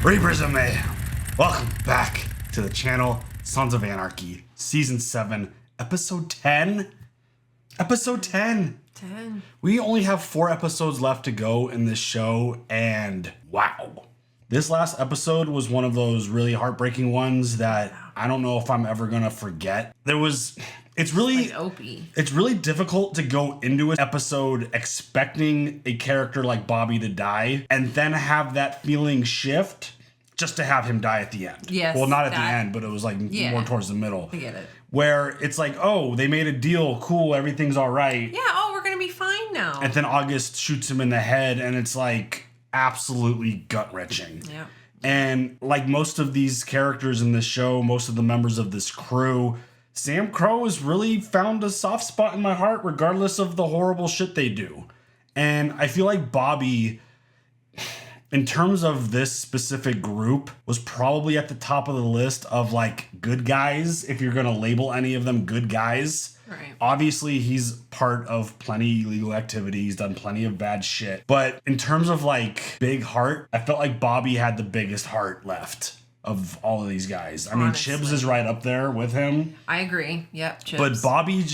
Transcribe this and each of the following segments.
Reapers of Mayhem, welcome back to the channel. Sons of Anarchy, Season 7, Episode 10. Episode 10. 10. We only have 4 episodes left to go in this show, and wow. This last episode was one of those really heartbreaking ones that I don't know if I'm ever gonna forget. It's really difficult to go into an episode expecting a character like Bobby to die and then have that feeling shift just to have him die at the end. Yes. Well, not at the end, but it was like more towards the middle. I get it. Where it's like, oh, they made a deal. Cool. Everything's all right. Yeah. Oh, we're going to be fine now. And then August shoots him in the head and it's like absolutely gut-wrenching. Yeah. And like most of these characters in this show, most of the members of this crew, Sam Crow has really found a soft spot in my heart regardless of the horrible shit they do. And I feel like Bobby, in terms of this specific group, was probably at the top of the list of like good guys, if you're going to label any of them good guys. Right. Obviously, he's part of plenty illegal activities, done plenty of bad shit. But in terms of like big heart, I felt like Bobby had the biggest heart left of all of these guys. I mean, Chibs is right up there with him. I agree. Yep, Chibs. But Bobby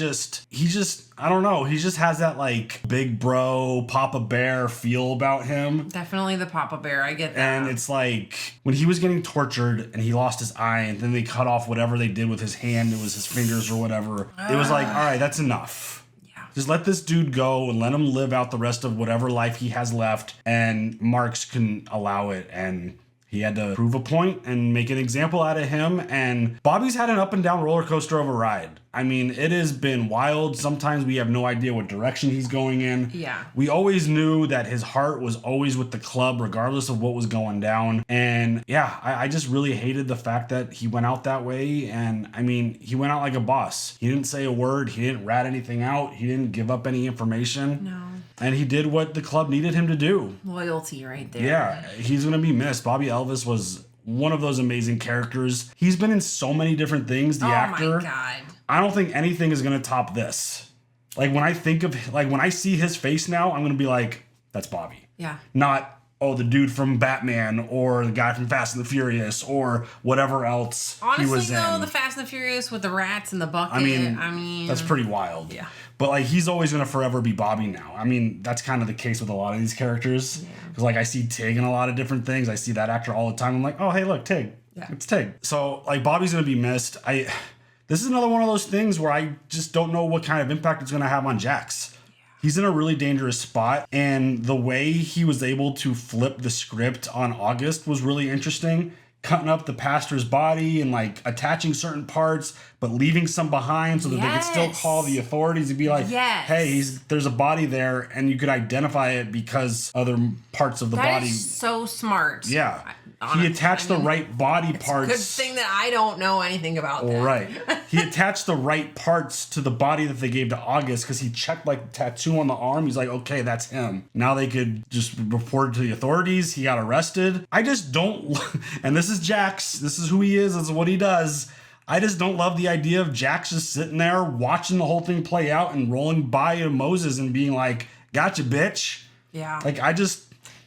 I don't know. He just has that like big bro, Papa Bear feel about him. Definitely the Papa Bear. I get that. And it's like when he was getting tortured and he lost his eye and then they cut off whatever they did with his hand. It was his fingers or whatever. It was like, all right, that's enough. Yeah. Just let this dude go and let him live out the rest of whatever life he has left. And Marks can allow it. And he had to prove a point and make an example out of him. And Bobby's had an up and down roller coaster of a ride. I mean, it has been wild. Sometimes we have no idea what direction he's going in. Yeah. We always knew that his heart was always with the club, regardless of what was going down. And yeah, I just really hated the fact that he went out that way. And I mean, he went out like a boss. He didn't say a word. He didn't rat anything out. He didn't give up any information. No. And he did what the club needed him to do. Loyalty right there. Yeah, he's going to be missed. Bobby Elvis was one of those amazing characters. He's been in so many different things, the actor. Oh my God. I don't think anything is going to top this. Like when I think of, like when I see his face now, I'm going to be like, that's Bobby. Yeah. Not, oh, the dude from Batman or the guy from Fast and the Furious or whatever else Honestly, he was though, in. the Fast and the Furious with the rats and the bucket. I mean, that's pretty wild. Yeah. But like, he's always going to forever be Bobby now. I mean, that's kind of the case with a lot of these characters. Because like, I see Tig in a lot of different things. I see that actor all the time. I'm like, oh, hey, look, Tig. Yeah. It's Tig. So like, Bobby's going to be missed. This is another one of those things where I just don't know what kind of impact it's going to have on Jax. He's in a really dangerous spot, and the way he was able to flip the script on August was really interesting. Cutting up the pastor's body and like attaching certain parts, but leaving some behind so that they could still call the authorities and be like, hey, there's a body there, and you could identify it because other parts of the body. That is so smart. Yeah. He attached the right body parts. Good thing that I don't know anything about that. Right. He attached the right parts to the body that they gave to August because he checked like the tattoo on the arm. He's like, okay, that's him. Now they could just report it to the authorities. He got arrested. I just don't, and this is Jax. This is who he is. This is what he does. I just don't love the idea of Jax just sitting there watching the whole thing play out and rolling by Moses and being like, gotcha, bitch. Yeah. Like,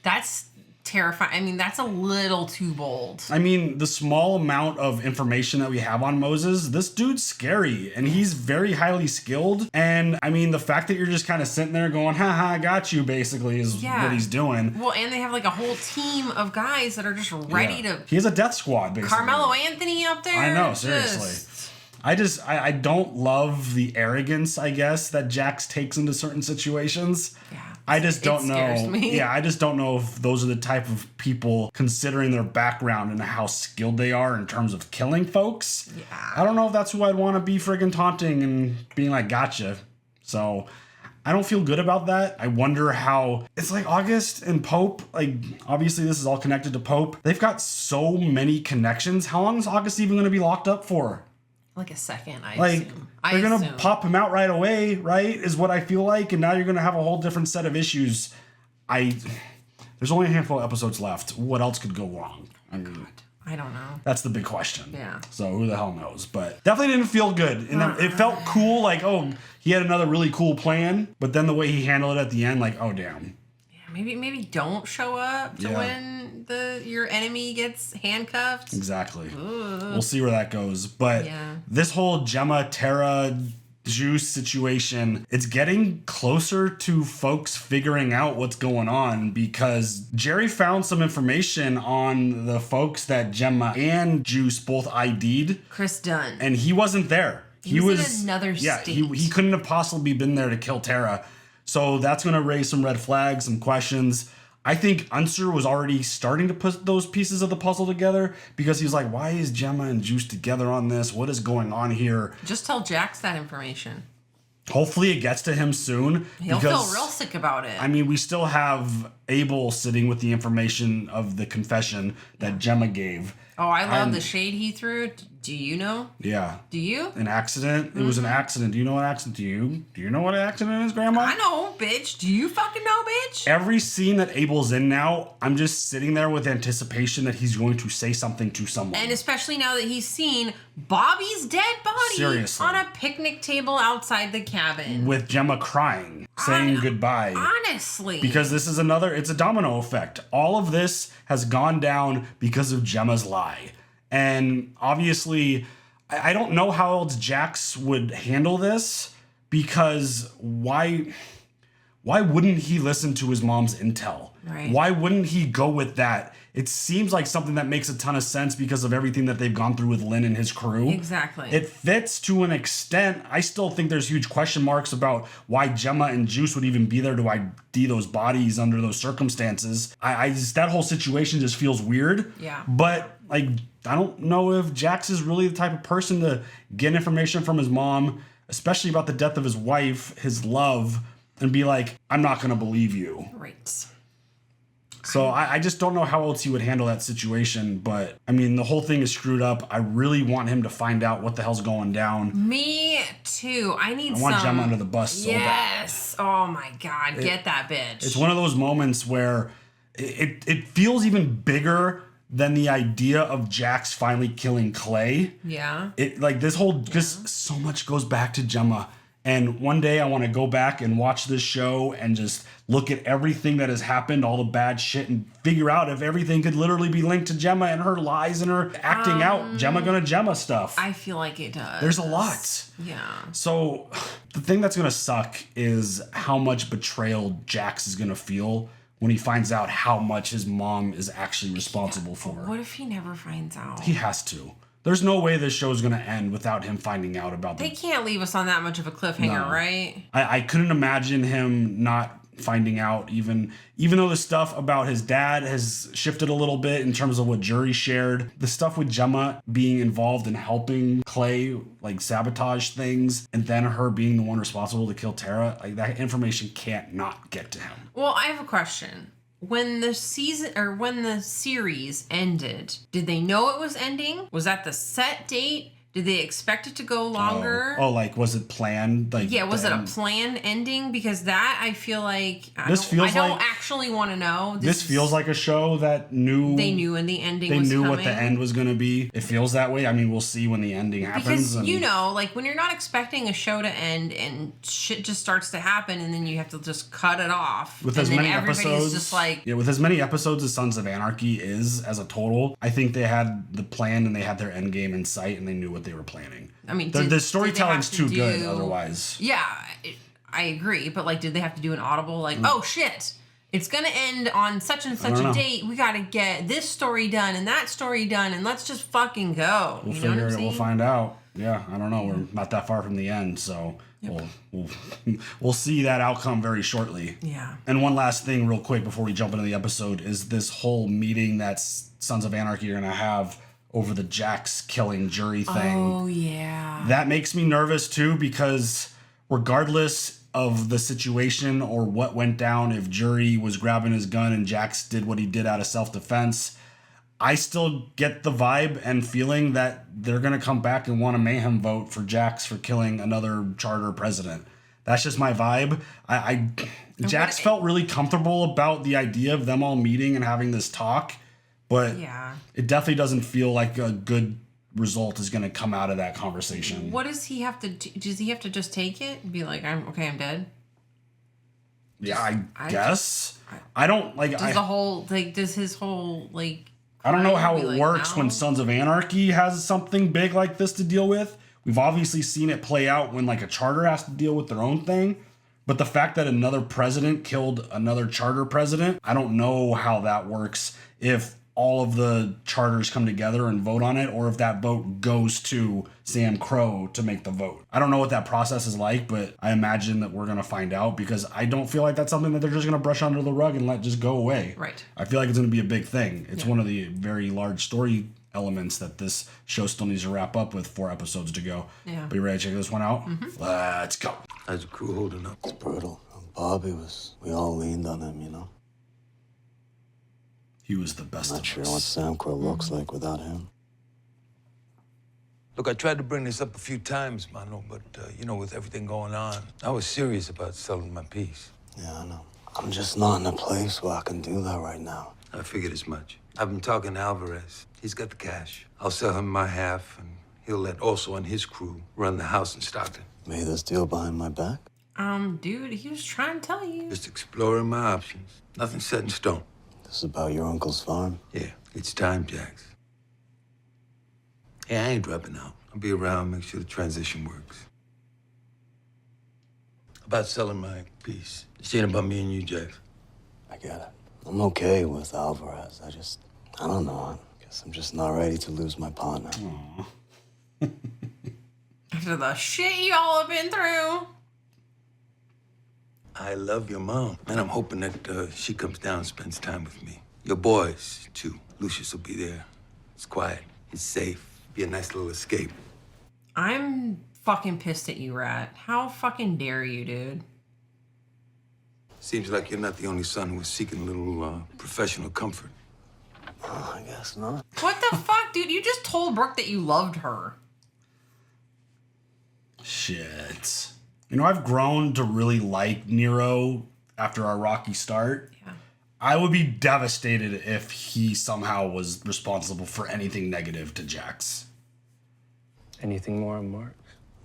That's terrifying. I mean, that's a little too bold. I mean, the small amount of information that we have on Moses, this dude's scary and he's very highly skilled. And I mean, the fact that you're just kind of sitting there going, haha, I got you, basically, is what he's doing. Well, and they have like a whole team of guys that are just ready to. He has a death squad, basically. Carmelo Anthony up there. I know, seriously. I don't love the arrogance, I guess, that Jax takes into certain situations. Yeah. I just don't know. Scares me. Yeah, I just don't know if those are the type of people, considering their background and how skilled they are in terms of killing folks. Yeah. I don't know if that's who I'd want to be friggin' taunting and being like, gotcha. So I don't feel good about that. I wonder how it's like August and Pope. Like, obviously, this is all connected to Pope. They've got so many connections. How long is August even going to be locked up for? Like a second, I assume. They're going to pop him out right away, right? Is what I feel like. And now you're going to have a whole different set of issues. There's only a handful of episodes left. What else could go wrong? I mean, I don't know. That's the big question. Yeah. So who the hell knows? But definitely didn't feel good. And it felt cool. Like, oh, he had another really cool plan. But then the way he handled it at the end, like, oh, damn. Yeah, Maybe don't show up to when your enemy gets handcuffed. Exactly. Ooh. We'll see where that goes. But this whole Gemma, Tara, Juice situation, it's getting closer to folks figuring out what's going on, because Jerry found some information on the folks that Gemma and Juice both ID'd. Chris Dunn. And he wasn't there. He was in another state. He couldn't have possibly been there to kill Tara. So that's going to raise some red flags, some questions. I think Unser was already starting to put those pieces of the puzzle together, because he's like, why is Gemma and Juice together on this? What is going on here? Just tell Jax that information. Hopefully it gets to him soon. He'll feel real sick about it. I mean, we still have Abel sitting with the information of the confession that Gemma gave. Oh, I love the shade he threw. Do you know? Yeah. Do you? An accident? Mm-hmm. It was an accident. Do you know what accident? Do you know what an accident is, Grandma? I know, bitch. Do you fucking know, bitch? Every scene that Abel's in now, I'm just sitting there with anticipation that he's going to say something to someone. And especially now that he's seen Bobby's dead body on a picnic table outside the cabin. With Gemma crying, saying goodbye. Honestly. Because this is it's a domino effect. All of this has gone down because of Gemma's lie. And obviously, I don't know how else Jax would handle this, because why wouldn't he listen to his mom's intel? Right. Why wouldn't he go with that? It seems like something that makes a ton of sense because of everything that they've gone through with Lynn and his crew. Exactly. It fits to an extent. I still think there's huge question marks about why Gemma and Juice would even be there to ID those bodies under those circumstances. I just, that whole situation just feels weird. Yeah. But like, I don't know if Jax is really the type of person to get information from his mom, especially about the death of his wife, his love, and be like, I'm not going to believe you. Right. So I just don't know how else he would handle that situation. But, I mean, the whole thing is screwed up. I really want him to find out what the hell's going down. Me too. I want Gemma under the bus so bad. Yes. Oh, my God. Get that bitch. It's one of those moments where it feels even bigger than the idea of Jax finally killing Clay. Yeah. Just so much goes back to Gemma. And one day I want to go back and watch this show and just look at everything that has happened, all the bad shit, and figure out if everything could literally be linked to Gemma and her lies and her acting out Gemma gonna Gemma stuff. I feel like it does. There's a lot. Yeah. So the thing that's gonna suck is how much betrayal Jax is gonna feel when he finds out how much his mom is actually responsible for. What if he never finds out? He has to. There's no way this show's going to end without him finding out about They can't leave us on that much of a cliffhanger, right? I couldn't imagine him not finding out, even though the stuff about his dad has shifted a little bit in terms of what Jury shared. The stuff with Gemma being involved in helping Clay like sabotage things, and then her being the one responsible to kill Tara, like that information can't not get to him. Well, I have a question. When the series ended, did they know it was ending? Was that the set date? Did they expect it to go longer? Oh, like was it planned? Like was it a planned ending? Because that I feel like I don't actually want to know. This feels like a show that they knew when the ending was coming. What the end was going to be. It feels that way. I mean, we'll see when the ending happens. Because like when you're not expecting a show to end and shit just starts to happen, and then you have to just cut it off. With as many episodes, just like with as many episodes as Sons of Anarchy is as a total, I think they had the plan and they had their end game in sight and they knew what they were planning. I mean, the storytelling's too good otherwise. Yeah, I agree. But like, did they have to do an audible like, oh shit, it's gonna end on such and such a date. We gotta get this story done and that story done, and let's just fucking go. We'll figure it. We'll find out. Yeah, I don't know. We're not that far from the end, so we'll see that outcome very shortly. Yeah. And one last thing, real quick, before we jump into the episode, is this whole meeting that Sons of Anarchy are gonna have over the Jax killing Jury thing. Oh, yeah. That makes me nervous, too, because regardless of the situation or what went down, if Jury was grabbing his gun and Jax did what he did out of self-defense, I still get the vibe and feeling that they're going to come back and want a mayhem vote for Jax for killing another charter president. That's just my vibe. Jax felt really comfortable about the idea of them all meeting and having this talk. But it definitely doesn't feel like a good result is going to come out of that conversation. What does he have to do? Does he have to just take it and be like, I'm dead? Yeah, I guess. I don't like. Does his whole like? I don't know how it works now? when Sons of Anarchy has something big like this to deal with. We've obviously seen it play out when like a charter has to deal with their own thing. But the fact that another president killed another charter president, I don't know how that works if all of the charters come together and vote on it, or if that vote goes to Sam Crow to make the vote. I don't know what that process is like, but I imagine that we're going to find out, because I don't feel like that's something that they're just going to brush under the rug and let just go away. Right. I feel like it's going to be a big thing. It's one of the very large story elements that this show still needs to wrap up with 4 episodes to go. Yeah. But you ready to check this one out? Let's go. How's the crew holding up? It's brutal. We all leaned on him, you know? He was the best Not of sure us. what Sam Crow looks like without him. Look, I tried to bring this up a few times, Mano, but, with everything going on, I was serious about selling my piece. Yeah, I know. I'm just not in a place where I can do that right now. I figured as much. I've been talking to Alvarez. He's got the cash. I'll sell him my half, and he'll let Oso and his crew run the house in Stockton. Made this deal behind my back? Dude, he was trying to tell you. Just exploring my options. Nothing set in stone. This is about your uncle's farm? Yeah, it's time, Jax. Hey, I ain't dropping out. I'll be around, make sure the transition works. About selling my piece. This ain't about me and you, Jax. I get it. I'm okay with Alvarez. I don't know. I guess I'm just not ready to lose my partner. After the shit y'all have been through. I love your mom, and I'm hoping that she comes down and spends time with me. Your boys, too. Lucius will be there. It's quiet. It's safe. Be a nice little escape. I'm fucking pissed at you, Rat. How fucking dare you, dude? Seems like you're not the only son who is seeking a little professional comfort. Oh, I guess not. What the fuck, dude? You just told Brooke that you loved her. Shit. I've grown to really like Nero after our rocky start. Yeah. I would be devastated if he somehow was responsible for anything negative to Jax. Anything more on Mark?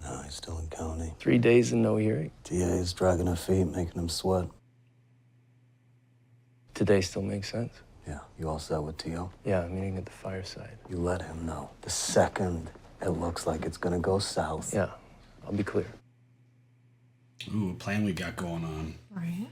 No, he's still in county. 3 days and no hearing. DA's dragging her feet, making him sweat. Today still makes sense. Yeah, you all set with T.O.? Yeah, meeting at the fireside. You let him know. The second it looks like it's gonna go south. Yeah, I'll be clear. Ooh, a plan we got going on. Right.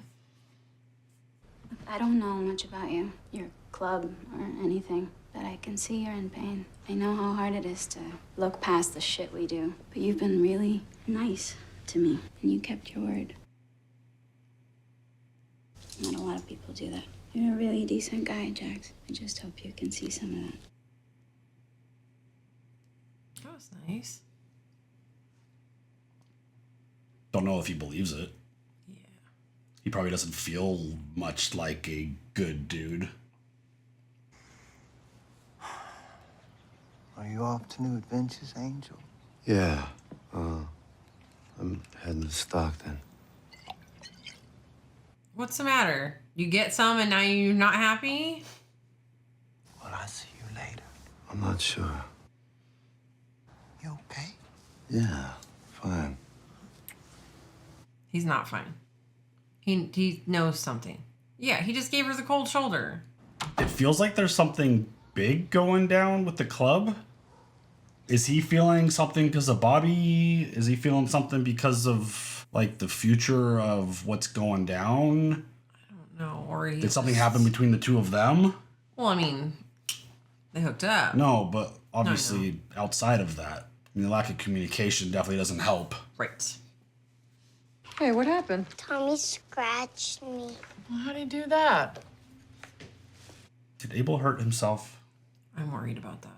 I don't know much about you, your club, or anything, but I can see you're in pain. I know how hard it is to look past the shit we do, but you've been really nice to me, and you kept your word. Not a lot of people do that. You're a really decent guy, Jax. I just hope you can see some of that. That was nice. Don't know if he believes it. Yeah. He probably doesn't feel much like a good dude. Are you off to new adventures, Angel? Yeah. I'm heading to Stockton. What's the matter? You get some and now you're not happy? Well, I'll see you later. I'm not sure. You okay? Yeah, fine. He's not fine. He knows something. Yeah, he just gave her the cold shoulder. It feels like there's something big going down with the club. Is he feeling something because of Bobby? Is he feeling something because of like the future of what's going down? No, or he Did something happen between the two of them? Well, I mean, they hooked up. No, but obviously outside of that, the lack of communication definitely doesn't help. Right. Hey, what happened? Tommy scratched me. Well, how'd he do that? Did Abel hurt himself? I'm worried about that.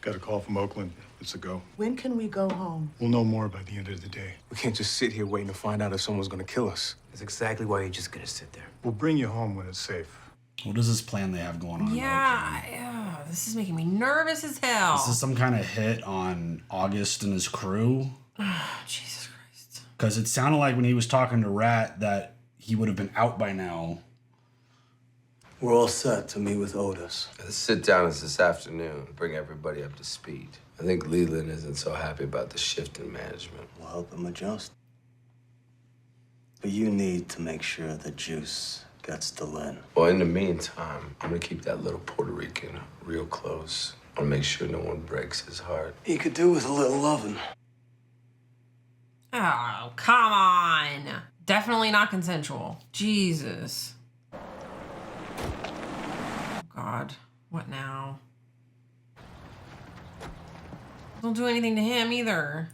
Got a call from Oakland. It's a go. When can we go home? We'll know more by the end of the day. We can't just sit here waiting to find out if someone's gonna kill us. That's exactly why you're just gonna sit there. We'll bring you home when it's safe. What is this plan they have going on? Yeah, this is making me nervous as hell. Is this some kind of hit on August and his crew? Jesus Christ. Because it sounded like when he was talking to Rat that he would have been out by now. We're all set to meet with Otis. The sit-down is this afternoon. Bring everybody up to speed. I think Leland isn't so happy about the shift in management. We'll help him adjust. But you need to make sure the juice gets to Lynn. Well, in the meantime, I'm gonna keep that little Puerto Rican real close. I'll make sure no one breaks his heart. He could do with a little loving. Oh, come on. Definitely not consensual. Jesus. Oh, God. What now? Don't do anything to him either.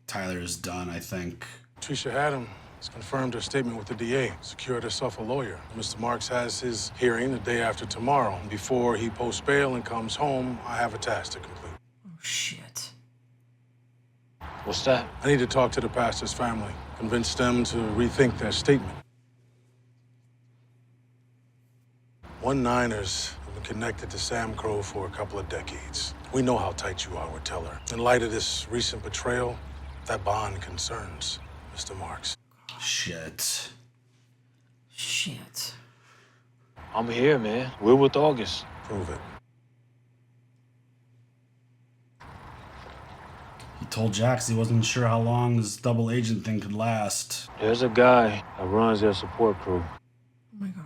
Tyler's done, I think. Tricia Haddam has confirmed her statement with the DA, secured herself a lawyer. Mr. Marks has his hearing the day after tomorrow. Before he posts bail and comes home, I have a task to complete. Oh, shit. What's that? I need to talk to the pastor's family, convince them to rethink their statement. 1-Niners have been connected to Sam Crow for a couple of decades. We know how tight you are with Teller. In light of this recent betrayal, that bond concerns Mr. Marks. Shit. Shit. I'm here, man. We're with August. Prove it. He told Jax he wasn't sure how long this double agent thing could last. There's a guy that runs their support crew. Oh, my God.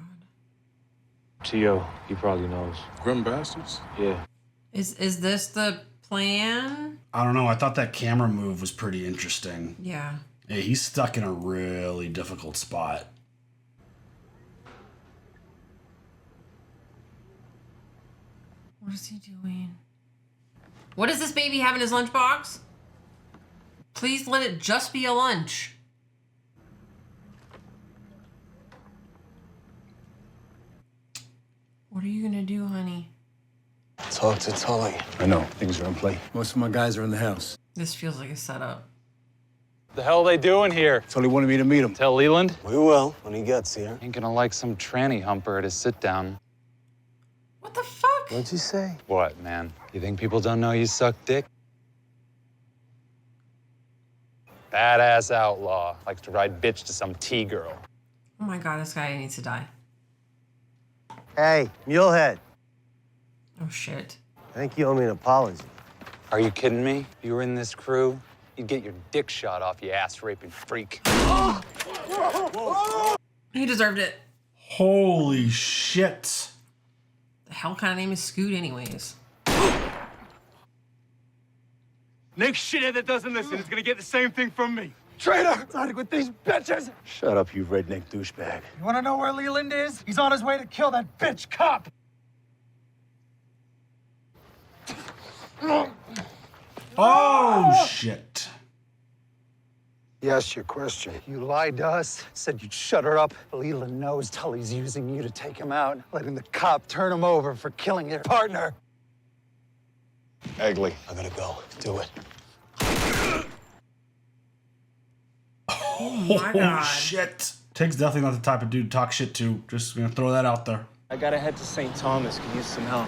T.O., he probably knows. Grim Bastards? Yeah. Is this the plan? I don't know. I thought that camera move was pretty interesting. Yeah. Yeah, he's stuck in a really difficult spot. What is he doing? What does this baby have in his lunchbox? Please let it just be a lunch. What are you gonna do, honey? Talk to Tully. I know, things are in play. Most of my guys are in the house. This feels like a setup. The hell are they doing here? Tully wanted me to meet him. Tell Leland? We will when he gets here. Ain't gonna like some tranny humper at his sit down. What the fuck? What'd you say? What, man? You think people don't know you suck dick? Badass outlaw. Likes to ride bitch to some T-girl. Oh my God, this guy needs to die. Hey, Mulehead. Oh shit. I think you owe me an apology. Are you kidding me? If you were in this crew, you'd get your dick shot off, you ass-raping freak. He deserved it. Holy shit. The hell kind of name is Scoot anyways? Next shithead that doesn't listen is gonna get the same thing from me. Traitor! Siding with these bitches! Shut up, you redneck douchebag. You wanna know where Leland is? He's on his way to kill that bitch cop! Oh, shit. He asked you a question. You lied to us, said you'd shut her up. Leland knows Tully's using you to take him out, letting the cop turn him over for killing your partner. Egley. I gotta go. Do it. Oh my God. Shit. Tig's definitely not the type of dude to talk shit to. Just gonna throw that out there. I gotta head to St. Thomas. Could use some help.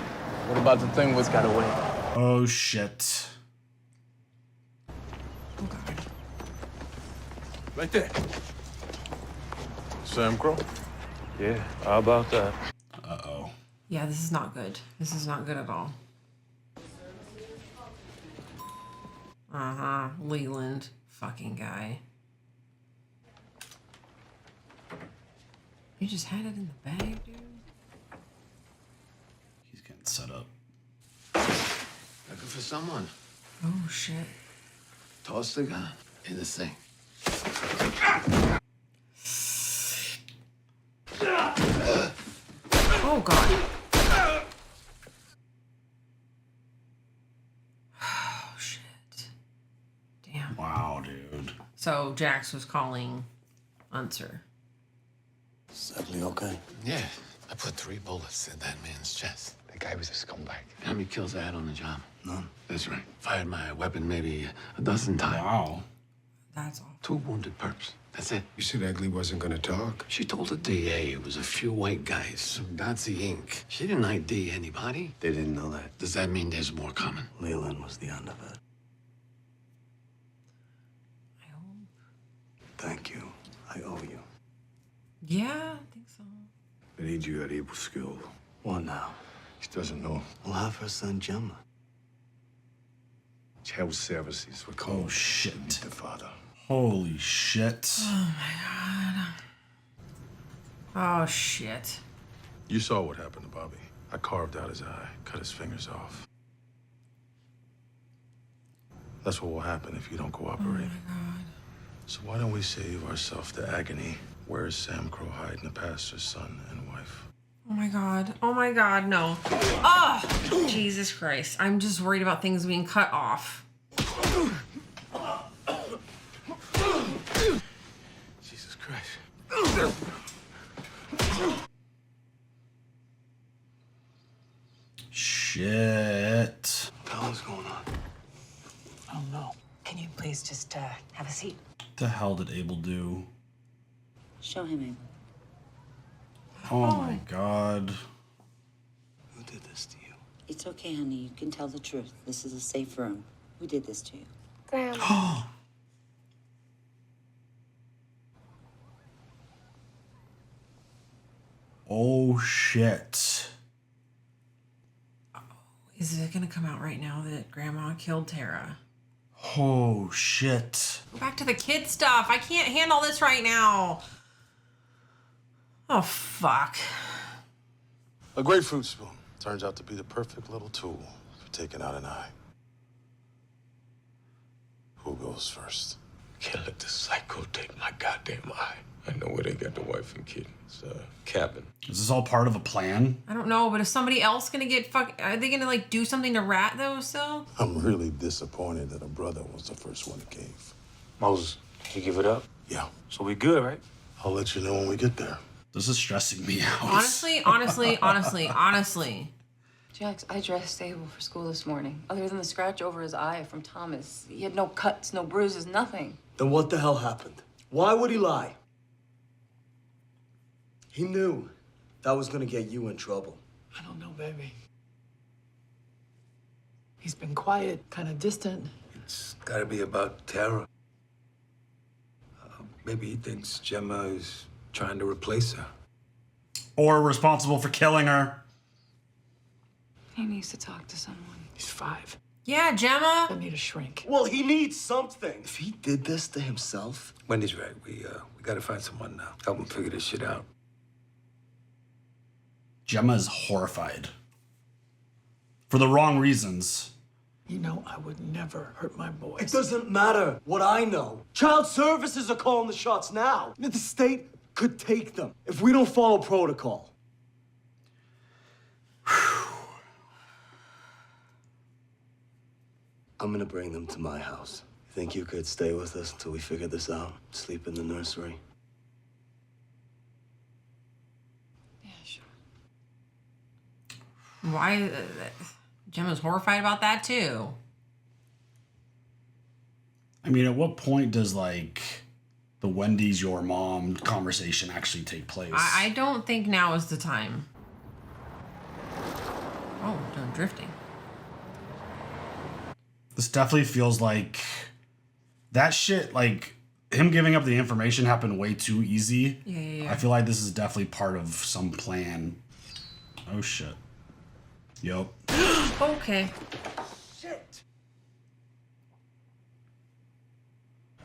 What about the thing that's gotta wait? Oh, shit. Oh God. Right there. Sam Crow? Yeah, how about that? Uh-oh. Yeah, this is not good. This is not good at all. Uh-huh. Leland. Fucking guy. You just had it in the bag, dude? He's getting set up. Looking for someone. Oh, shit. Toss the gun in the sink. Oh, God. Oh, shit. Damn. Wow, dude. So Jax was calling Unser. Is Egley okay? Yeah, I put 3 bullets in that man's chest. The guy was a scumbag. How many kills I had on the job? None. That's right. Fired my weapon maybe a dozen times. Wow. That's all. 2 wounded perps. That's it. You said Egley wasn't gonna talk? She told the DA it was a few white guys, some Nazi Inc. She didn't ID anybody. They didn't know that. Does that mean there's more coming? Leland was the end of it. I hope. Thank you. I owe you. Yeah, I think so. I need you at Able Skill. What now? She doesn't know. We'll have her son Gemma. Child services were called. Oh, shit. The father. Holy shit. Oh my god. Oh shit. You saw what happened to Bobby. I carved out his eye, cut his fingers off. That's what will happen if you don't cooperate. Oh my god. So why don't we save ourselves the agony? Where's Sam Crow hiding the pastor's son and wife? Oh my god. Oh my god, no. Oh, Jesus Christ. I'm just worried about things being cut off. Jesus Christ. Shit. What the hell is going on? I don't know. Can you please just have a seat? What the hell did Abel do? Show him, Abel. Oh my god. Who did this to you? It's okay, honey. You can tell the truth. This is a safe room. Who did this to you? Grandma. Oh shit. Is it gonna come out right now that Grandma killed Tara? Oh shit. Go back to the kid stuff. I can't handle this right now. Oh, fuck. A grapefruit spoon turns out to be the perfect little tool for taking out an eye. Who goes first? Can't let this psycho take my goddamn eye. I know where they got the wife and kid. It's a cabin. Is this all part of a plan? I don't know, but is somebody else gonna get are they gonna like do something to Rat though still? I'm really disappointed that a brother was the first one to cave. Moses, you give it up? Yeah. So we good, right? I'll let you know when we get there. This is stressing me out. Honestly. Jax, I dressed Abel for school this morning. Other than the scratch over his eye from Thomas, he had no cuts, no bruises, nothing. Then what the hell happened? Why would he lie? He knew that was gonna get you in trouble. I don't know, baby. He's been quiet, kind of distant. It's gotta be about Tara. Maybe he thinks Gemma is trying to replace her. Or responsible for killing her. He needs to talk to someone. He's 5. Yeah, Gemma. I need a shrink. Well, he needs something. If he did this to himself... Wendy's right. We gotta find someone now. Help him figure this shit out. Gemma is horrified. For the wrong reasons. You know, I would never hurt my boys. It doesn't matter what I know. Child services are calling the shots now. The state could take them if we don't follow protocol. I'm gonna bring them to my house. You think you could stay with us until we figure this out? Sleep in the nursery? Yeah, sure. Why? Gemma's horrified about that too. I mean, at what point does like the Wendy's your mom conversation actually take place? I don't think now is the time. Oh, I'm drifting. This definitely feels like that shit, like him giving up the information happened way too easy. Yeah. I feel like this is definitely part of some plan. Oh shit. Yup. Okay. Shit.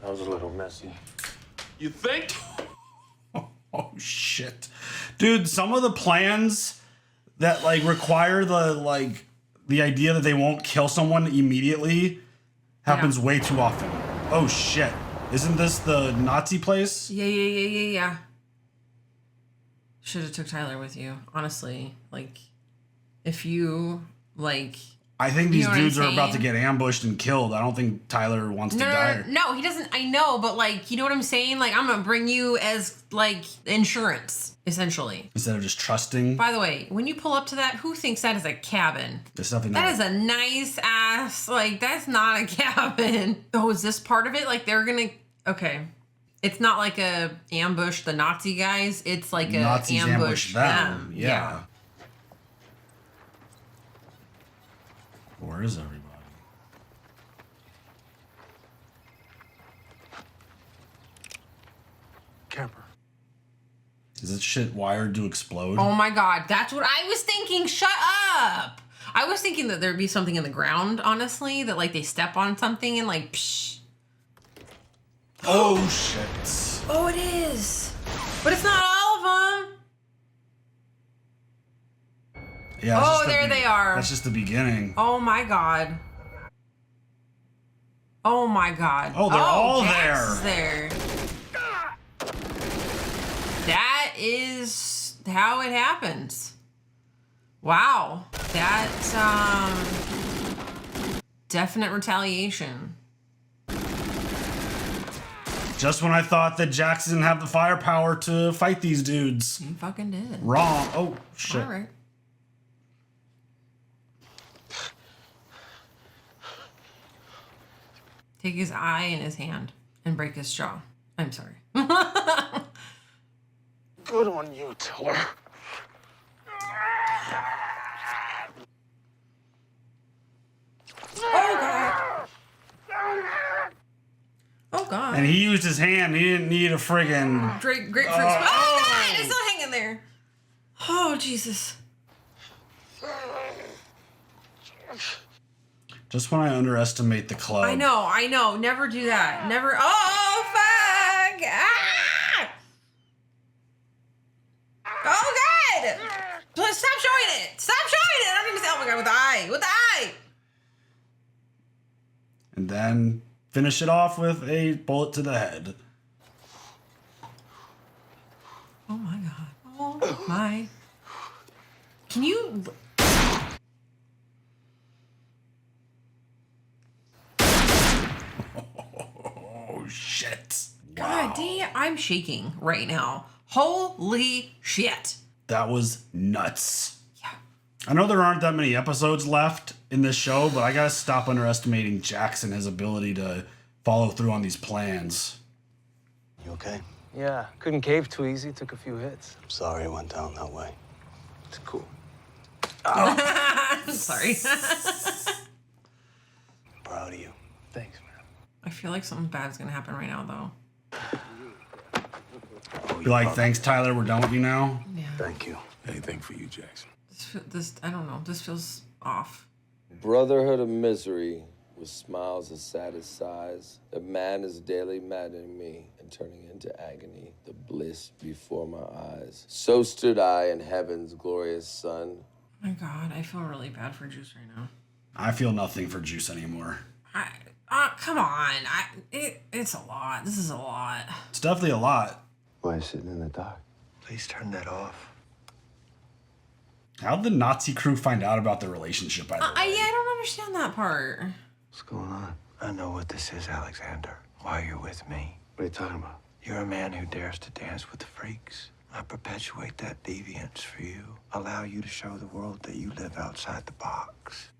That was a little messy. You think? Oh shit. Dude, some of the plans that like require the idea that they won't kill someone immediately happens way too often. Oh shit. Isn't this the Nazi place? Yeah. Should have took Tyler with you, honestly. Like, if you, like... I think these dudes are about to get ambushed and killed. I don't think Tyler wants to die. No, he doesn't. I know, but, like, you know what I'm saying? Like, I'm going to bring you as, like, insurance, essentially. Instead of just trusting. By the way, when you pull up to that, who thinks that is a cabin? There's nothing. That is a nice ass, like, that's not a cabin. Oh, is this part of it? Like, they're going to... Okay. It's not like a ambush the Nazi guys. It's like a Nazis ambush them. Yeah. Where is everybody? Camper. Is this shit wired to explode? Oh my god, that's what I was thinking. Shut up. I was thinking that there'd be something in the ground, honestly, that like they step on something and like psh. Oh, shit. Oh, it is. But it's not all of them. Yeah. Oh, there they are. That's just the beginning. Oh, my God. Oh, my God. Oh, they're all Jax there. is there. That is how it happens. Wow. That's, definite retaliation. Just when I thought that Jax didn't have the firepower to fight these dudes. You fucking did. Wrong. Oh, shit. All right. Take his eye in his hand and break his jaw. I'm sorry. Good on you, Tiller. Oh, God. Oh, God. And he used his hand. He didn't need a friggin' Grapefruit. Oh, God. It's not hanging there. Oh, Jesus. Just when I underestimate the club. I know. Never do that. Never. Oh, fuck. Ah! Oh, God. Stop showing it. Stop showing it. I don't even say, oh, my God, with the eye. With the eye. And then finish it off with a bullet to the head. Oh, my God. Oh, my. Can you... Oh, shit. God damn, I'm shaking right now. Holy shit. That was nuts. Yeah. I know there aren't that many episodes left in this show, but I gotta stop underestimating Jackson, his ability to follow through on these plans. You okay? Yeah, couldn't cave too easy. Took a few hits. I'm sorry it went down that way. It's cool. I'm sorry. Proud of you. Thanks, man. I feel like something bad's gonna happen right now, though. Be like, thanks, Tyler. We're done with you now. Yeah. Thank you. Anything for you, Jackson. This I don't know. This feels off. Brotherhood of misery, with smiles as sad as sighs. The man is daily maddening me and turning into agony, the bliss before my eyes. So stood I in heaven's glorious sun. Oh my God, I feel really bad for Juice right now. I feel nothing for Juice anymore. Come on. It's a lot. This is a lot. It's definitely a lot. Why are you sitting in the dark? Please turn that off. How'd the Nazi crew find out about their relationship, by the way? I don't understand that part. What's going on? I know what this is, Alexander. Why you're with me. What are you talking about? You're a man who dares to dance with the freaks. I perpetuate that deviance for you. Allow you to show the world that you live outside the box.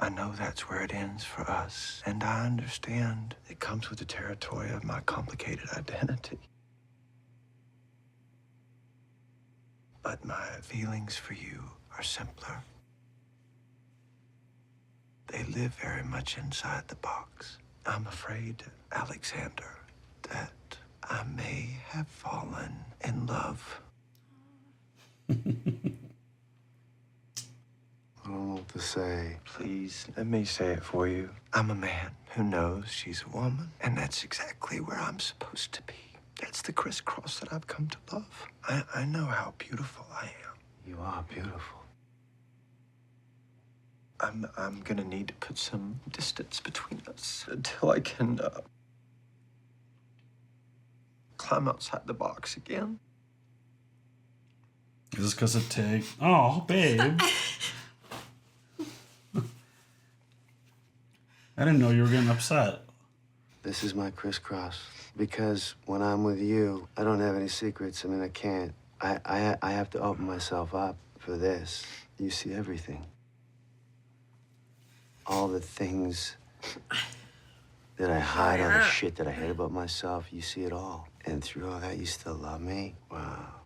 I know that's where it ends for us, and I understand it comes with the territory of my complicated identity. But my feelings for you are simpler. They live very much inside the box. I'm afraid, Alexander, that I may have fallen in love. I don't know what to say. Please, let me say it for you. I'm a man who knows she's a woman, and that's exactly where I'm supposed to be. That's the crisscross that I've come to love. I know how beautiful I am. You are beautiful. I'm gonna need to put some distance between us until I can climb outside the box again. Is this because of Tig? Oh, babe. I didn't know you were getting upset. This is my crisscross. Because when I'm with you, I don't have any secrets. I mean, I can't. I have to open myself up for this. You see everything. All the things that I hide, all the shit that I hate about myself, you see it all. And through all that, you still love me? Wow.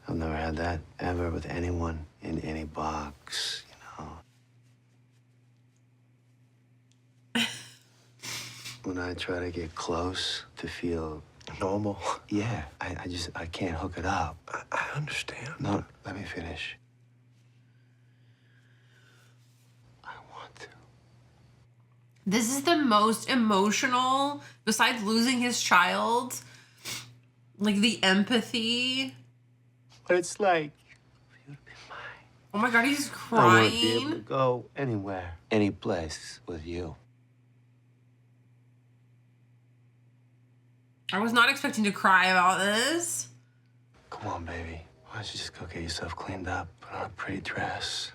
I've never had that ever with anyone in any box, you know? When I try to get close to feel normal. Yeah, I can't hook it up. I understand. No, let me finish. I want to. This is the most emotional, besides losing his child, like the empathy. What it's like. Oh my God, he's I want to be able to crying. go anywhere, any place with you. I was not expecting to cry about this. Come on, baby. Why don't you just go get yourself cleaned up, put on a pretty dress.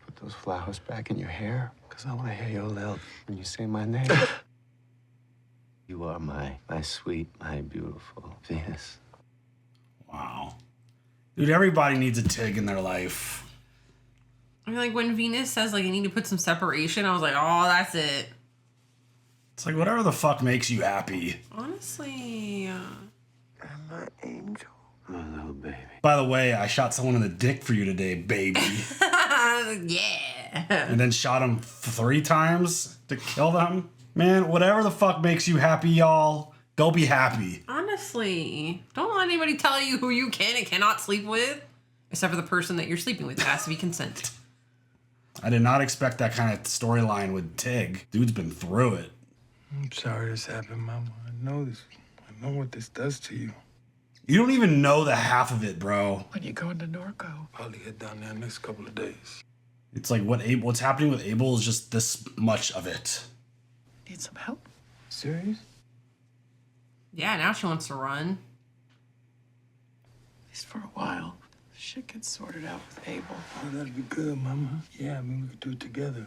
Put those flowers back in your hair, because I want to hear your lilt when you say my name. You are my sweet, my beautiful Venus. Wow. Dude, everybody needs a Tig in their life. I mean, like when Venus says like I need to put some separation, I was like, oh, that's it. It's like whatever the fuck makes you happy. Honestly. My angel. My little baby. By the way, I shot someone in the dick for you today, baby. Yeah. And then shot him 3 times to kill them. Man, whatever the fuck makes you happy, y'all, go be happy. Honestly, don't let anybody tell you who you can and cannot sleep with, except for the person that you're sleeping with. It has to be consent. I did not expect that kind of storyline with Tig. Dude's been through it. I'm sorry this happened, Mama. I know this. I know what this does to you. You don't even know the half of it, bro. When you going to Norco? Probably head down there next couple of days. It's like what's happening with Abel is just this much of it. Need some help? Serious? Yeah, now she wants to run. At least for a while. Shit gets sorted out with Abel. Oh, that'd be good, Mama. Yeah, I mean, we could do it together.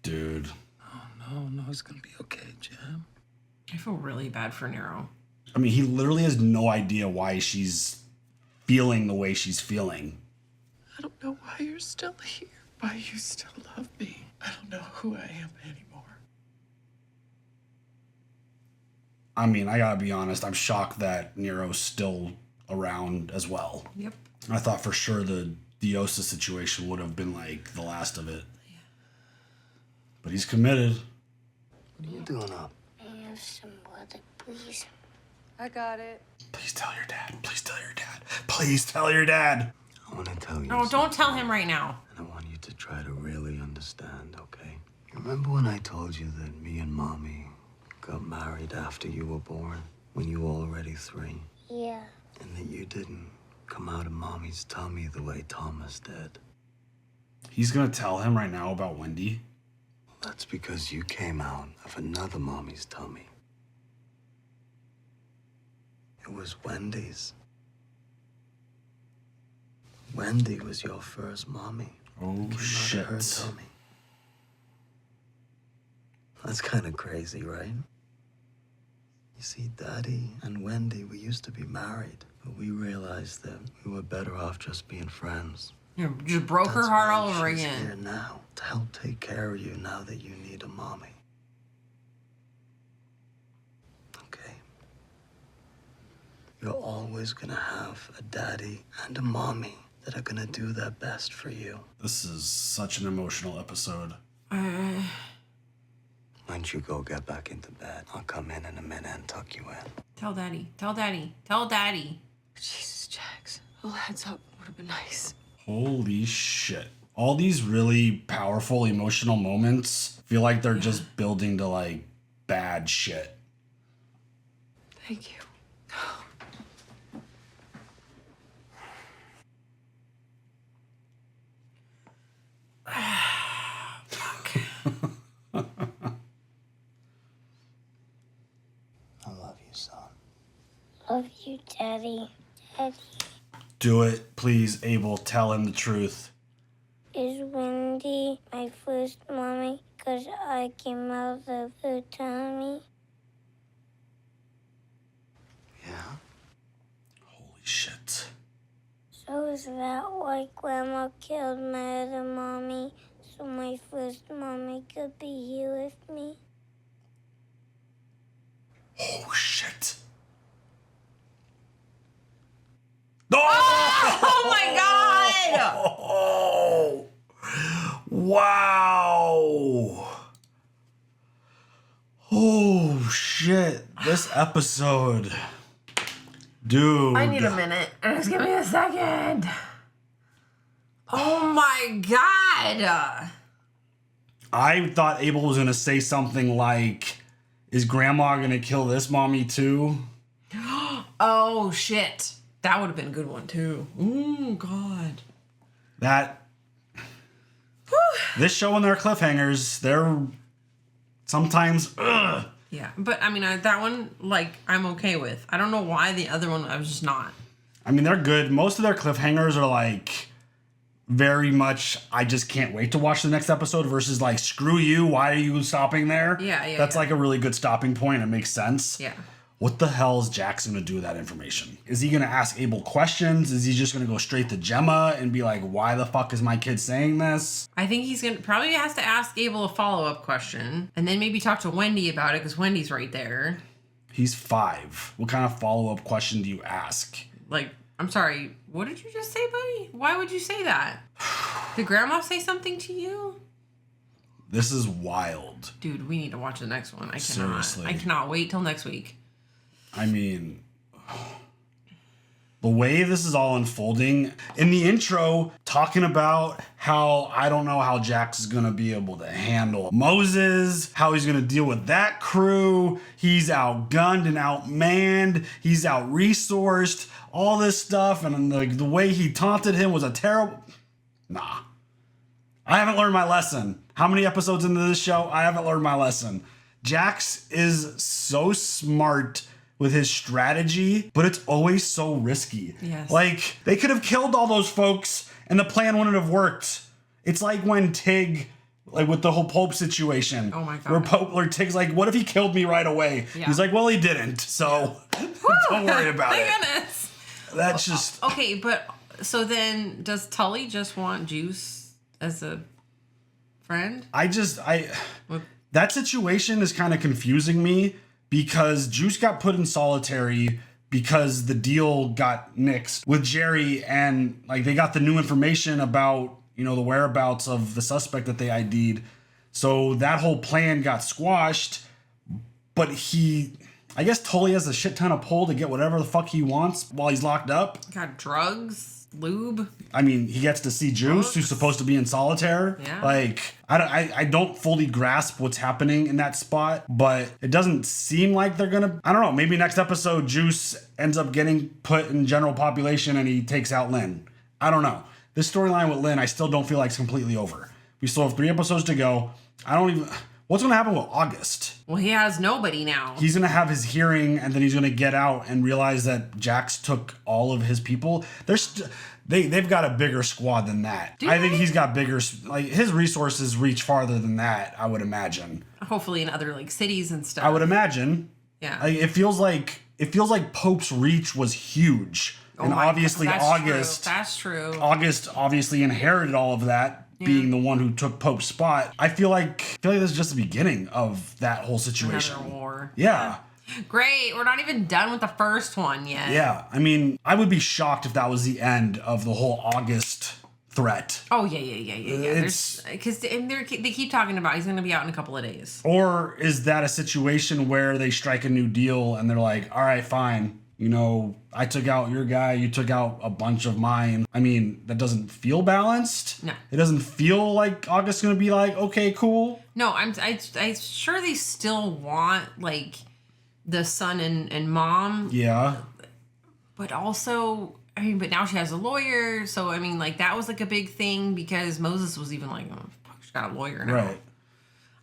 Dude. Oh, no, it's gonna be okay, Jam. I feel really bad for Nero. I mean, he literally has no idea why she's feeling the way she's feeling. I don't know why you're still here. Why you still love me. I don't know who I am anymore. I mean, I gotta be honest, I'm shocked that Nero's still around as well. Yep. I thought for sure the Diosa situation would have been like the last of it. Yeah. But he's committed. What are you doing up? I have some water, please. I got it. Please tell your dad. Please tell your dad. Please tell your dad. I want to tell you. Oh, don't tell him right now. And I want you to try to really understand, okay? Remember when I told you that me and Mommy got married after you were born? When you were already 3? Yeah. And that you didn't come out of Mommy's tummy the way Thomas did? He's gonna tell him right now about Wendy. That's because you came out of another Mommy's tummy. It was Wendy's. Wendy was your first mommy. Oh, shit. Her tummy. That's kind of crazy, right? You see, Daddy and Wendy, we used to be married, but we realized that we were better off just being friends. You just broke her That's heart why all over she's again. here now to help take care of you now that you need a mommy. Okay. You're always gonna have a daddy and a mommy that are gonna do their best for you. This is such an emotional episode. Why don't you go get back into bed? I'll come in a minute and tuck you in. Tell Daddy. Tell Daddy. Tell Daddy. Jesus, Jax. A little heads up would have been nice. Holy shit. All these really powerful emotional moments feel like they're just building to like bad shit. Thank you. I love you, son. Love you, Daddy. Daddy. Do it, please, Abel. Tell him the truth. Is Wendy my first mommy? Because I came out of her tummy. Yeah? Holy shit. So is that why Grandma killed my other mommy? So my first mommy could be here with me? Oh, shit. Oh my God! Oh, wow. Oh, shit. This episode Dude. I need a minute. Just give me a second. Oh my God. I thought Abel was going to say something like, is grandma going to kill this mommy too? Oh shit. That would have been a good one too. Oh God. This show and their cliffhangers, they're sometimes, ugh. Yeah, but I mean, that one, like, I'm okay with. I don't know why the other one, I was just not. I mean, they're good. Most of their cliffhangers are like very much, I just can't wait to watch the next episode versus like, screw you, why are you stopping there? Yeah. That's like a really good stopping point. It makes sense. Yeah. What the hell is Jackson going to do with that information? Is he going to ask Abel questions? Is he just going to go straight to Gemma and be like, why the fuck is my kid saying this? I think he's probably has to ask Abel a follow-up question and then maybe talk to Wendy about it because Wendy's right there. He's 5. What kind of follow-up question do you ask? Like, I'm sorry, what did you just say, buddy? Why would you say that? Did grandma say something to you? This is wild. Dude, we need to watch the next one. Seriously. I cannot wait till next week. I mean, the way this is all unfolding, in the intro, talking about how I don't know how Jax is going to be able to handle Moses, how he's going to deal with that crew. He's outgunned and outmanned. He's out-resourced, all this stuff. And the way he taunted him was a terrible... Nah. I haven't learned my lesson. How many episodes into this show? I haven't learned my lesson. Jax is so smart with his strategy, but it's always so risky. Yes. Like, they could have killed all those folks and the plan wouldn't have worked. It's like when Tig, like with the whole Pope situation. Oh my God. Where Tig's like, what if he killed me right away? Yeah. He's like, well, he didn't. So don't worry about it. Thank goodness. That's just... Okay, but so then does Tully just want Juice as a friend? That situation is kind of confusing me because Juice got put in solitary because the deal got nixed with Jerry, and like they got the new information about, you know, the whereabouts of the suspect that they ID'd. So that whole plan got squashed, but I guess Tully has a shit ton of pull to get whatever the fuck he wants while he's locked up. Got drugs, lube. I mean, he gets to see Juice, who's supposed to be in solitaire. Yeah. Like, I don't fully grasp what's happening in that spot, but it doesn't seem like they're gonna... I don't know, maybe next episode, Juice ends up getting put in general population and he takes out Lynn. I don't know. This storyline with Lynn, I still don't feel like it's completely over. We still have 3 episodes to go. What's gonna happen with August? Well, he has nobody now. He's gonna have his hearing, and then he's gonna get out and realize that Jax took all of his people. They've got a bigger squad than that. I think he's got bigger, like his resources reach farther than that. I would imagine. Hopefully in other like cities and stuff. I would imagine. Yeah. It feels like Pope's reach was huge, and obviously August. That's true. August obviously inherited all of that. Yeah. Being the one who took Pope's spot. I feel like this is just the beginning of that whole situation. Another war. Yeah. Great. We're not even done with the first one yet. Yeah. I mean, I would be shocked if that was the end of the whole August threat. Oh, yeah. Because they keep talking about he's going to be out in a couple of days. Or is that a situation where they strike a new deal and they're like, all right, fine. You know, I took out your guy, you took out a bunch of mine. I mean, that doesn't feel balanced. No. It doesn't feel like August's going to be like, okay, cool. No, I'm sure they still want, like, the son and mom. Yeah. But also, I mean, but now she has a lawyer. So, I mean, like, that was, like, a big thing because Moses was even like, oh, fuck, she's got a lawyer now. Right.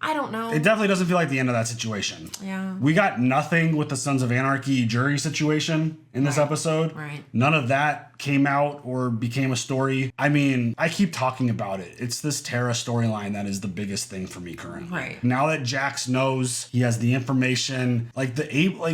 I don't know. It definitely doesn't feel like the end of that situation. Yeah. We got nothing with the Sons of Anarchy jury situation in this episode. Right. None of that came out or became a story. I mean, I keep talking about it. It's this Tara storyline that is the biggest thing for me currently. Right. Now that Jax knows, he has the information, like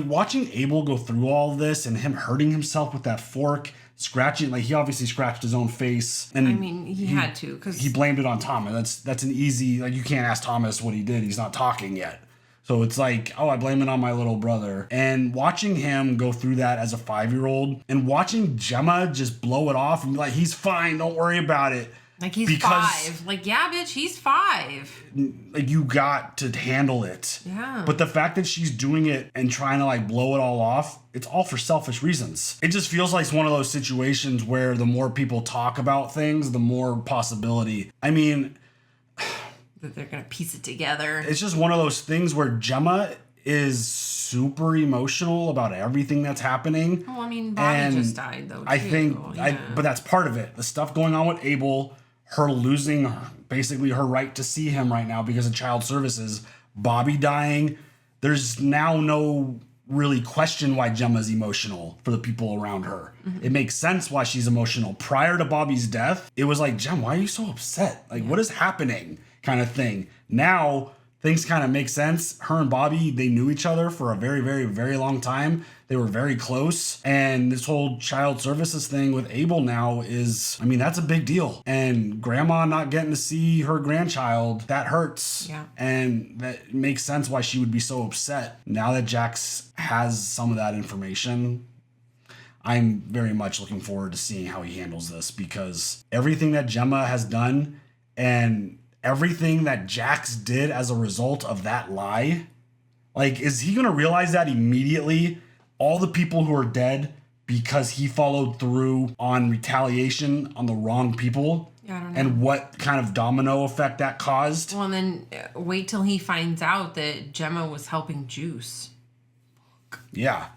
watching Abel go through all this and him hurting himself with that fork, scratching, like he obviously scratched his own face, and I mean he had to because he blamed it on Thomas. That's an easy, like you can't ask Thomas what he did. He's not talking yet, so it's like, oh, I blame it on my little brother. And watching him go through that as a 5-year-old, and watching Gemma just blow it off and be like, he's fine, don't worry about it. Like he's 5. Like, yeah, bitch, he's 5. Like you got to handle it. Yeah. But the fact that she's doing it and trying to like blow it all off, it's all for selfish reasons. It just feels like it's one of those situations where the more people talk about things, the more possibility. I mean, that they're gonna piece it together. It's just one of those things where Gemma is super emotional about everything that's happening. Well, I mean, Bobby just died though, too. I think, but that's part of it. The stuff going on with Abel, her losing basically her right to see him right now because of child services, Bobby dying. There's now no really question why Gemma's emotional for the people around her. Mm-hmm. It makes sense why she's emotional. Prior to Bobby's death, it was like, Gem, why are you so upset? Like, what is happening? Kind of thing. Now, things kind of make sense. Her and Bobby, they knew each other for a very, very, very long time. They were very close. And this whole child services thing with Abel now is, I mean, that's a big deal. And grandma not getting to see her grandchild, that hurts. Yeah. And that makes sense why she would be so upset. Now that Jax has some of that information, I'm very much looking forward to seeing how he handles this, because everything that Gemma has done and everything that Jax did as a result of that lie, like, is he going to realize that immediately? All the people who are dead because he followed through on retaliation on the wrong people? Yeah, I don't know. And what kind of domino effect that caused? Well, and then wait till he finds out that Gemma was helping Juice. Yeah.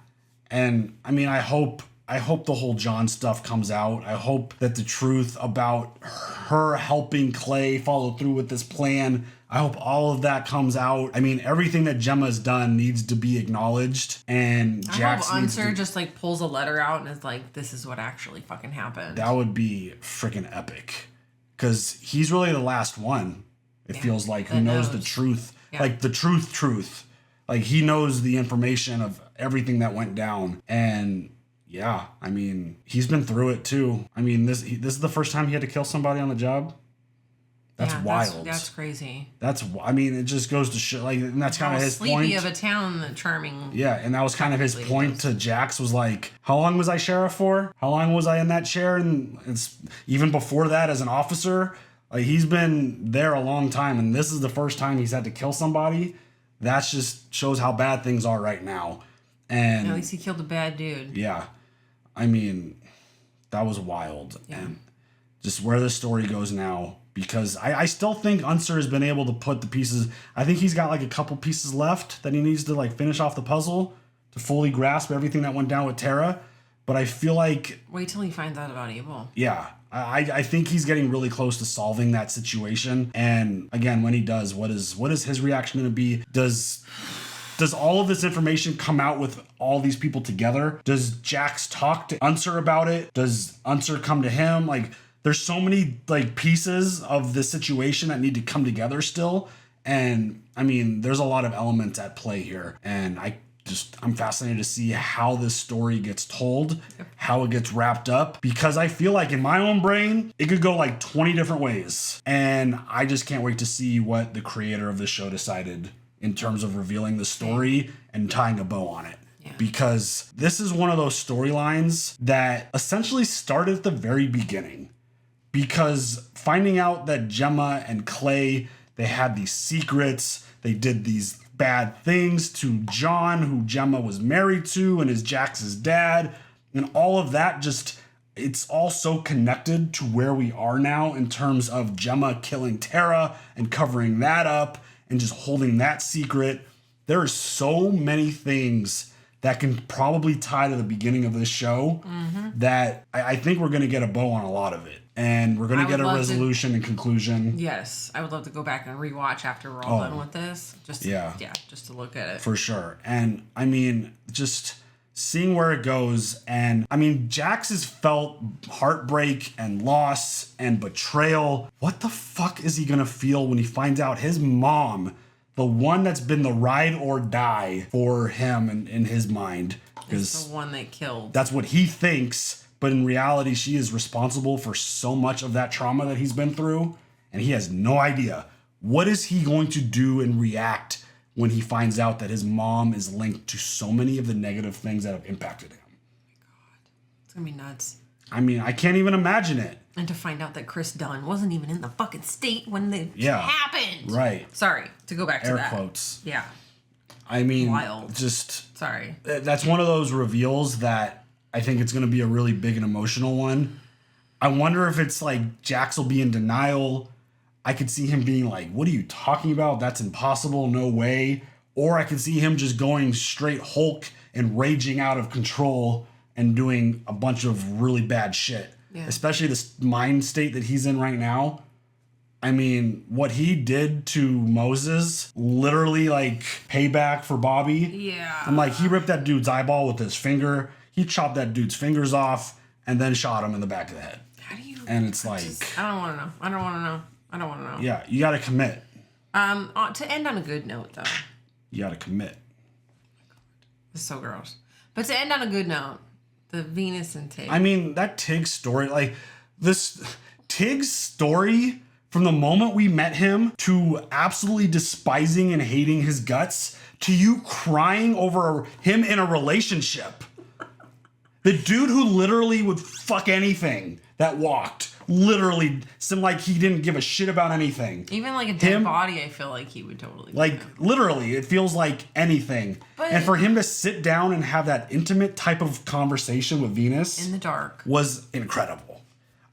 And I mean, I hope the whole John stuff comes out. I hope that the truth about her helping Clay follow through with this plan, I hope all of that comes out. I mean, everything that Gemma's done needs to be acknowledged. And Jax I hope needs Unser to, just like pulls a letter out and is like, this is what actually fucking happened. that would be freaking epic. Because he's really the last one, it feels like, who knows the truth. Yeah. Like the truth. Like he knows the information of everything that went down. And yeah, I mean, he's been through it too. I mean, this is the first time he had to kill somebody on the job. That's wild. That's crazy. I mean, it just goes to show, like, and that's kind of his sleepy point. of a town, that charming. Yeah, and that was kind of his point to Jax, was like, how long was I sheriff for? How long was I in that chair? And it's even before that as an officer, like, he's been there a long time, and this is the first time he's had to kill somebody. That just shows how bad things are right now. And at least he killed a bad dude. yeah, I mean, that was wild. Yeah. And just where the story goes now, because I still think Unser has been able to put the pieces. I think he's got like a couple pieces left that he needs to like finish off the puzzle to fully grasp everything that went down with Tara. But I feel like, wait till he finds out about Abel. yeah, I think he's getting really close to solving that situation. And again, when he does, what is his reaction going to be? Does all of this information come out with all these people together? Does Jax talk to Unser about it? Does Unser come to him? Like, there's so many like pieces of this situation that need to come together still. And I mean, there's a lot of elements at play here. And I'm fascinated to see how this story gets told, how it gets wrapped up, because I feel like in my own brain, it could go like 20 different ways. And I just can't wait to see what the creator of the show decided in terms of revealing the story and tying a bow on it. Yeah. Because this is one of those storylines that essentially started at the very beginning. Because finding out that Gemma and Clay, they had these secrets, they did these bad things to John, who Gemma was married to, and is Jax's dad, and all of that, just, it's all so connected to where we are now in terms of Gemma killing Tara and covering that up and just holding that secret. There are so many things that can probably tie to the beginning of this show that I think we're going to get a bow on a lot of it. And we're going to get a resolution and conclusion. Yes. I would love to go back and rewatch after we're all done with this. Just to look at it. For sure. And I mean, just seeing where it goes. And I mean, Jax has felt heartbreak and loss and betrayal. What the fuck is he going to feel when he finds out his mom, the one that's been the ride or die for him in his mind, is the one that killed? That's what he thinks. But in reality, she is responsible for so much of that trauma that he's been through, and he has no idea. What is he going to do and react when he finds out that his mom is linked to so many of the negative things that have impacted him? Oh my God. It's going to be nuts. I mean, I can't even imagine it. And to find out that Chris Dunn wasn't even in the fucking state when it happened. Right. Sorry, to go back to that. Air quotes. Yeah. I mean, Wild. just... Sorry. That's one of those reveals that I think it's going to be a really big and emotional one. I wonder if it's like Jax will be in denial. I could see him being like, what are you talking about? That's impossible. No way. Or I could see him just going straight Hulk and raging out of control and doing a bunch of really bad shit. Yeah. Especially this mind state that he's in right now. I mean, what he did to Moses, literally like payback for Bobby. Yeah. I'm like, he ripped that dude's eyeball with his finger. He chopped that dude's fingers off and then shot him in the back of the head. How do you... And it's like... I don't want to know. I don't want to know. Yeah, you got to commit. To end on a good note, though. You got to commit. It's so gross. But to end on a good note, the Venus and Tig. I mean, that Tig story, like this Tig's story from the moment we met him to absolutely despising and hating his guts to you crying over him in a relationship. The dude who literally would fuck anything that walked. Literally seemed like he didn't give a shit about anything. Even like a dead body, I feel like he would totally do like that. Literally, it feels like anything. But and for him to sit down and have that intimate type of conversation with Venus in the dark was incredible.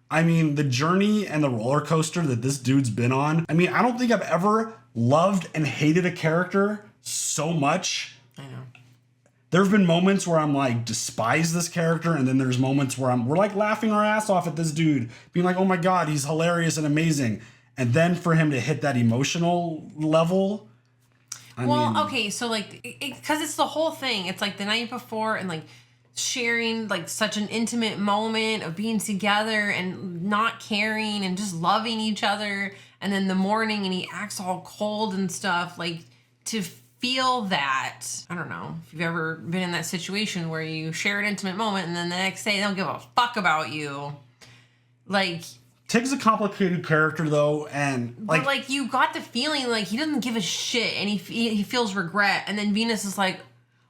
I mean, the journey and the roller coaster that this dude's been on. I mean, I don't think I've ever loved and hated a character so much. I know. There have been moments where I'm like despise this character, and then there's moments where we're like laughing our ass off at this dude, being like, oh my god, he's hilarious and amazing. And then for him to hit that emotional level. I mean, okay, so like, because it's the whole thing. It's like the night before and like sharing like such an intimate moment of being together and not caring and just loving each other. And then the morning and he acts all cold and stuff, like to feel that. I don't know if you've ever been in that situation where you share an intimate moment and then the next day they don't give a fuck about you. Like, Tig's a complicated character though, and like, but like you got the feeling like he doesn't give a shit and he feels regret, and then Venus is like,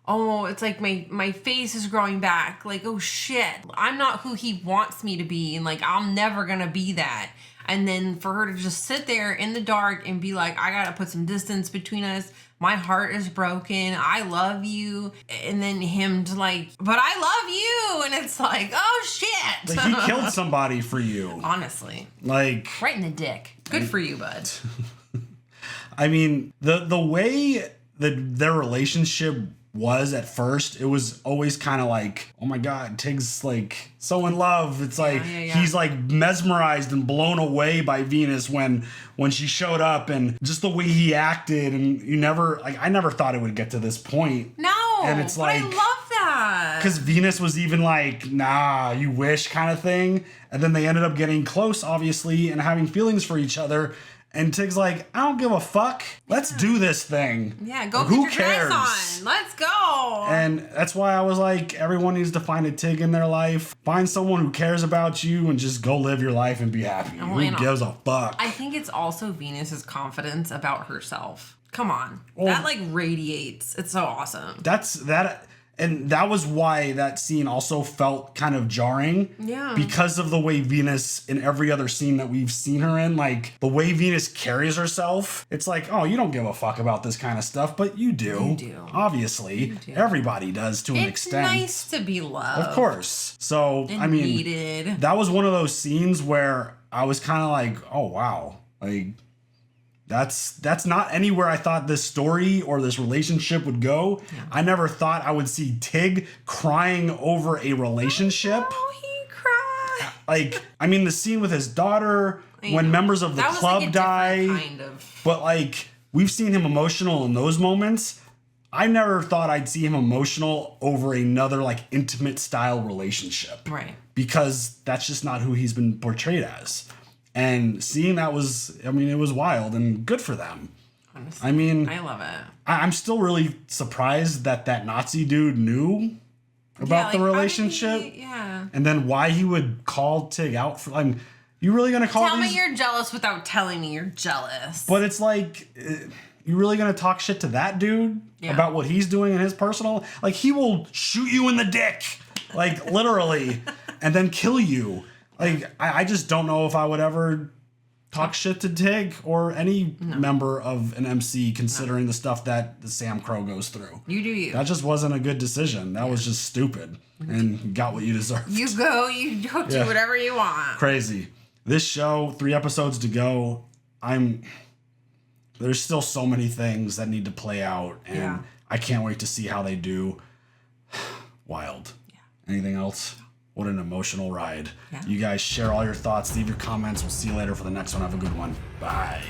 oh, it's like my face is growing back, like, oh shit, I'm not who he wants me to be, and like I'm never gonna be that. And then for her to just sit there in the dark and be like, I gotta put some distance between us. My heart is broken. I love you. And then him to like, but I love you. And it's like, oh shit. Like he killed somebody for you. Honestly. Like. Right in the dick. Good for you, bud. I mean, the way that their relationship was at first, it was always kind of like, oh my god, Tig's like so in love. It's like he's like mesmerized and blown away by Venus when she showed up, and just the way he acted, and I never thought it would get to this point. No, and it's like, I love that because Venus was even like, nah, you wish kind of thing, and then they ended up getting close, obviously, and having feelings for each other. And Tig's like, I don't give a fuck. Let's do this thing. Yeah, go like, get who your cares? dress on. Let's go. And that's why I was like, everyone needs to find a Tig in their life. Find someone who cares about you and just go live your life and be happy. Who gives a fuck? I think it's also Venus's confidence about herself. Come on. That like radiates. It's so awesome. And that was why that scene also felt kind of jarring. Yeah. Because of the way Venus, in every other scene that we've seen her in, like the way Venus carries herself, it's like, oh, you don't give a fuck about this kind of stuff, but you do. You do. Obviously. You do. Everybody does to an extent. It's nice to be loved. Of course. So, And I mean, needed. that was one of those scenes where I was kind of like, oh, wow. Like, that's not anywhere I thought this story or this relationship would go. Yeah. I never thought I would see Tig crying over a relationship. Oh, he cried. Like, I mean, the scene with his daughter, when members of the club die. Kind of. But like, we've seen him emotional in those moments. I never thought I'd see him emotional over another like intimate style relationship. Right. Because that's just not who he's been portrayed as. And seeing that was, I mean, it was wild and good for them. Honestly, I mean, I love it. I'm still really surprised that Nazi dude knew about the relationship. And then why he would call Tig out for, I mean, you really gonna call Tell me you're jealous without telling me you're jealous. But it's like, you really gonna talk shit to that dude about what he's doing in his personal, like he will shoot you in the dick, like literally, and then kill you. Like, I just don't know if I would ever talk shit to Tig or any member of an MC, considering the stuff that Sam Crow goes through. You do you. That just wasn't a good decision. That was just stupid. And you got what you deserved. You go do whatever you want. Crazy. This show, 3 episodes to go. There's still so many things that need to play out, and I can't wait to see how they do. Wild. Yeah. Anything else? What an emotional ride. Yeah. You guys share all your thoughts, leave your comments. We'll see you later for the next one. Have a good one. Bye.